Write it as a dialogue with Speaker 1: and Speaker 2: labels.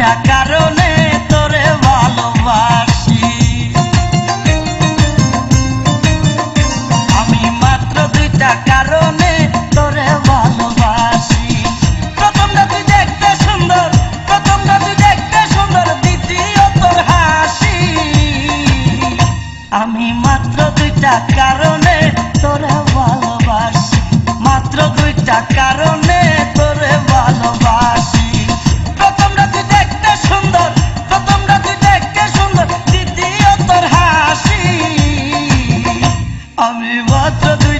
Speaker 1: দুইটা কারণে তোরে ভালোবাসি, আমি মাত্র দুইটা কারণে তোরে ভালোবাসি। প্রথমটা তুই দেখতে সুন্দর, প্রথমটা তুই দেখতে সুন্দর, দ্বিতীয় তোর হাসি। আমি মাত্র দুইটা কারণে তোরে ভালোবাসি, মাত্র দুইটা কারণে তোরে ভালোবাসি। প্রথমটা তুই দেখতে সুন্দর, প্রথমটা তুই দেখতে সুন্দর, দ্বিতীয় তোর হাসি। আমি মাত্র দুই